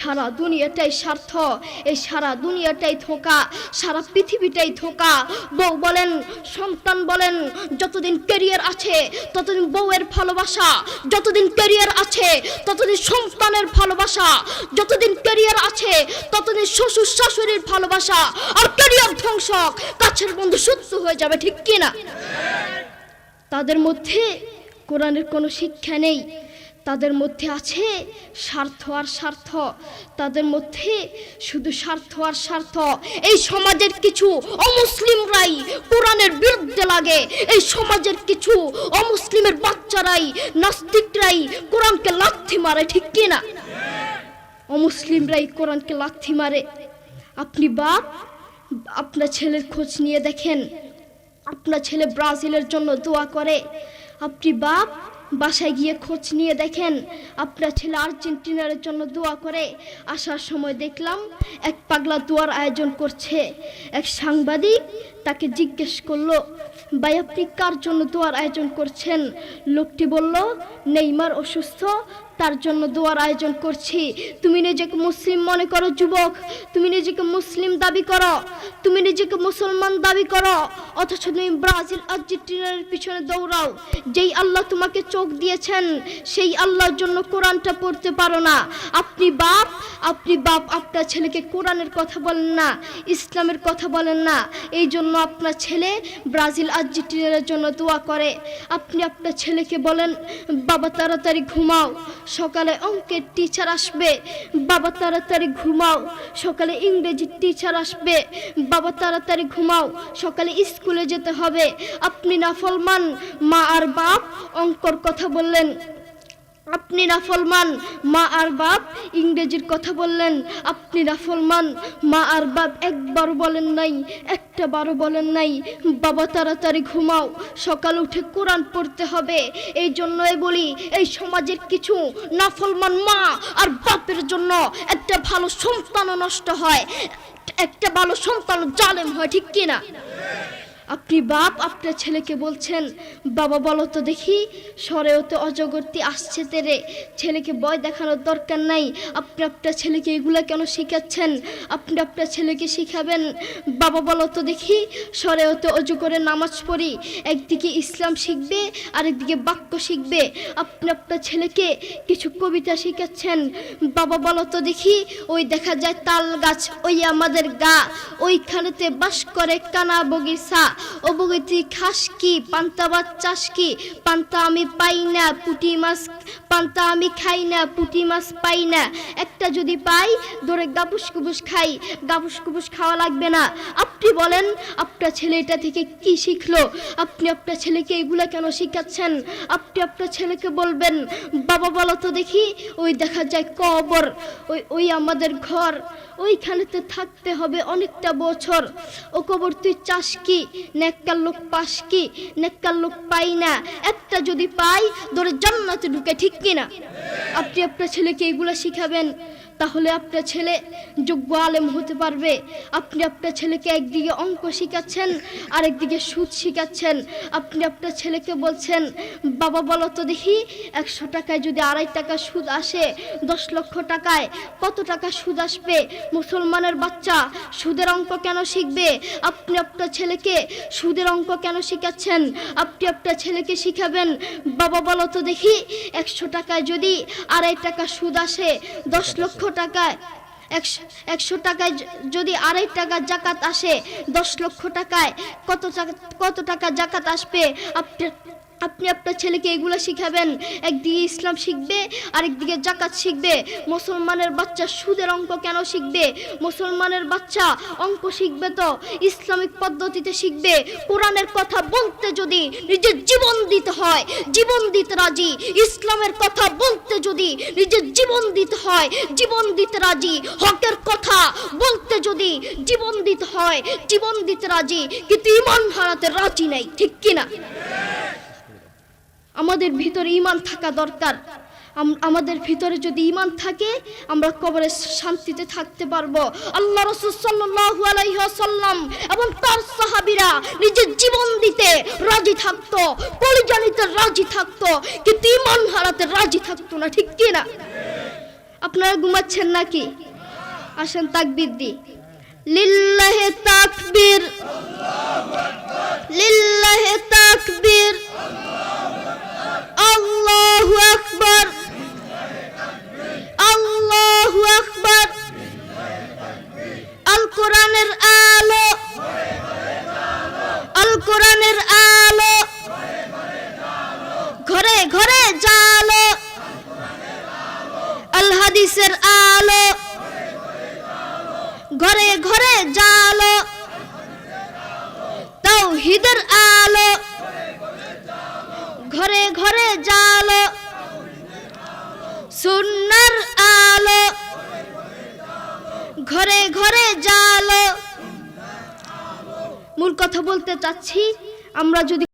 সারা দুনিয়াটাই স্বার্থ, এই সারা দুনিয়াটাই ধোঁকা, সারা পৃথিবীটাই ধোঁকা। বউ বলেন, সন্তান বলেন, যতদিন ক্যারিয়ার আছে ততদিন বউয়ের ভালোবাসা, যতদিন ক্যারিয়ার আছে ততদিন সন্তানের ভালোবাসা, যতদিন ক্যারিয়ার আছে ততদিন শ্বশুর শাশুড়ির ভালোবাসা। আর ক্যারিয়ার ধ্বংস, কাছের বন্ধু শত্রু হয়ে যাবে, ঠিক কিনা? তাদের মধ্যে কোরআনের কোনো শিক্ষা নেই, তাদের মধ্যে আছে স্বার্থ আর স্বার্থ, তাদের মধ্যে শুধু স্বার্থ আর স্বার্থ। এই সমাজের কিছু অমুসলিমরাই কোরআনের বিরুদ্ধে লাগে, এই সমাজের কিছু অমুসলিমের বাচ্চারাই, নাস্তিকরাই কোরআনকে লাথি মারে, ঠিক কিনা? অমুসলিমরাই কোরআনকে লাথি মারে। আপনি বাপ, আপনার ছেলের খোঁজ নিয়ে দেখেন, আপনার ছেলে ব্রাজিলের জন্য দোয়া করে। আপনি বাপ, বাসায় গিয়ে খোঁজ নিয়ে দেখেন, আপনার ছেলে আর্জেন্টিনার জন্য দোয়া করে। আসার সময় দেখলাম এক পাগলা দোয়ার আয়োজন করছে। এক সাংবাদিক তাকে জিজ্ঞেস করলো, ভাই আপনি কার জন্য দোয়ার আয়োজন করছেন? লোকটি বলল, নেইমার অসুস্থ, তার জন্য দোয়ার আয়োজন করছি। তুমি নিজেকে মুসলিম মনে করো যুবক, তুমি নিজেকে মুসলিম দাবি করো, তুমি নিজেকে মুসলমান দাবি করো, অথচ তুমি ব্রাজিল আর্জেন্টিনার পিছনে দৌড়াও। যেই আল্লাহ তোমাকে চোখ দিয়েছেন সেই আল্লাহর জন্য কোরআনটা পড়তে পারো না। আপনি বাপ, আপনার ছেলেকে কোরআনের কথা বলেন না, ইসলামের কথা বলেন না, এই জন্য আপনার ছেলে ব্রাজিল আর্জেন্টিনার জন্য দোয়া করে। আপনি আপনার ছেলেকে বলেন, বাবা তাড়াতাড়ি ঘুমাও, সকালে অঙ্কের টিচার আসবে, বাবা তাড়াতাড়ি ঘুমাও, সকালে ইংরেজির টিচার আসবে, বাবা তাড়াতাড়ি ঘুমাও, সকালে স্কুলে যেতে হবে। আপনি নাফরমান, মা আর বাপ অঙ্কর কথা বললেন, আপনি নাফরমান, মা আর বাপ ইংরেজির কথা বললেন, আপনি নাফরমান, মা আর বাপ একবার বলেন নাই, একটা বারও বলেন নাই, বাবা তাড়াতাড়ি ঘুমাও, সকাল উঠে কোরআন পড়তে হবে। এই জন্যই বলি, এই সমাজের কিছু নাফরমান মা আর বাপের জন্য একটা ভালো সন্তানও নষ্ট হয়, একটা ভালো সন্তান জালেম হয়, ঠিক কিনা? আপনি বাপ, আপনার ছেলেকে বলছেন, বাবা বলো তো দেখি সরেও তো অজগরটি আসছে তেরে। ছেলেকে ভয় দেখানোর দরকার নাই। আপনি আপনার ছেলেকে এগুলা কেন শিখাচ্ছেন? আপনি আপনার ছেলেকে শিখাবেন, বাবা বলো তো দেখি সরেও তো অজু করে নামাজ পড়ি। একদিকে ইসলাম শিখবে, আরেকদিকে বাক্য শিখবে। আপনি আপনার ছেলেকে কিছু কবিতা শিখাচ্ছেন, বাবা বলো তো দেখি ওই দেখা যায় তাল গাছ, ওই আমাদের গা, ওইখানেতে বাস করে কানা বগিচা, ও বগিতি খাস কি, পান্তা ভাত চাষ কি, পান্তা আমি পাই না, পুঁটি মাছ পান্তা আমি খাই না, পুঁটি মাছ পাই না, একটা যদি পাই ধরে গাবুস কুবুস খাই, গাবুস কুবুস খাওয়া লাগবে না। আপনি বলেন আপনার ছেলে এটা থেকে কি শিখলো? আপনি আপনার ছেলেকে এগুলা কেন শিখাচ্ছেন? আপনি আপনার ছেলেকে বলবেন, বাবা বলো তো দেখি ওই দেখা যায় কবর, ওই আমাদের ঘর, ওইখানেতে থাকতে হবে অনেকটা বছর, ও কবর তুই চাস কি, নেককার লোক পাস কি, নেককার লোক পাই না, একটা যদি পাই ধরে জান্নাতে ঢুকে, ঠিক কিনা? আপনি আপনার ছেলেকে এগুলা শিখাবেন, তাহলে আপনার ছেলে যোগ্য আলেম হতে পারবে। আপনি আপনার ছেলেকে একদিকে অঙ্ক শিখাচ্ছেন, আরেকদিকে সুদ শিখাচ্ছেন। আপনি আপনার ছেলেকে বলছেন, বাবা বলো তো দেখি 100 টাকায় যদি 2.5 টাকা সুদ আসে, 10 লক্ষ টাকায় কত টাকা সুদ আসবে? মুসলমানের বাচ্চা সুদের অঙ্ক কেন শিখবে? আপনি আপনার ছেলেকে সুদের অঙ্ক কেন শিখাচ্ছেন? আপনি আপনার ছেলেকে শিখাবেন, বাবা বলো তো দেখি 100 টাকায় যদি 2.5 টাকা সুদ আসে, 10 লক্ষ টাকায় 100 টাকায় যদি 2.5 টাকা জাকাত আসে, 10 লক্ষ টাকায় কত টাকা জাকাত আসবে? আপনি আপনার ছেলেকে এগুলো শিখাবেন। একদিকে ইসলাম শিখবে, আরেকদিকে জাকাত শিখবে। মুসলমানের বাচ্চা সুদের অঙ্ক কেন শিখবে? মুসলমানের বাচ্চা অঙ্ক শিখবে তো ইসলামিক পদ্ধতিতে শিখবে। কোরআনের কথা বলতে যদি নিজের জীবন দিতে হয়, জীবন দিতে রাজি। ইসলামের কথা বলতে যদি নিজের জীবন দিতে হয়, জীবন দিতে রাজি। হকের কথা বলতে যদি জীবন দিতে হয়, জীবন দিতে রাজি, কিন্তু ঈমান হারাতে রাজি নাই, ঠিক কিনা? আমাদের ভিতরে ঈমান থাকা দরকার। আমাদের ভিতরে যদি ঈমান থাকে আমরা কবরে শান্তিতে থাকতে পারবো। আল্লাহ রাসূল সাল্লাল্লাহু আলাইহি ওয়াসাল্লাম এবং তার সাহাবীরা নিজের জীবন দিতে রাজি থাকতো, কলিজা নিতে রাজি থাকতো, কিন্তু ঈমান হারাতে রাজি থাকতো না, ঠিক কি না? আপনারা ঘুমাচ্ছেন নাকি? আসেন তাকবীর দি। লিল্লাহি তাকবীর, লিল্লাহি তাকবীর, আল্লাহু আকবার, আল্লাহু আকবার। আল কোরআনের আলো, আল কোরআনের আলো, ঘরে ঘরে জালো, আল হাদিসের আলো, ঘরে ঘরে জালো, তাওহীদের আলো, ঘরে ঘরে জালো, সুন্নাহর আলো, ঘরে ঘরে জালো। মূল কথা বলতে চাচ্ছি, আমরা যদি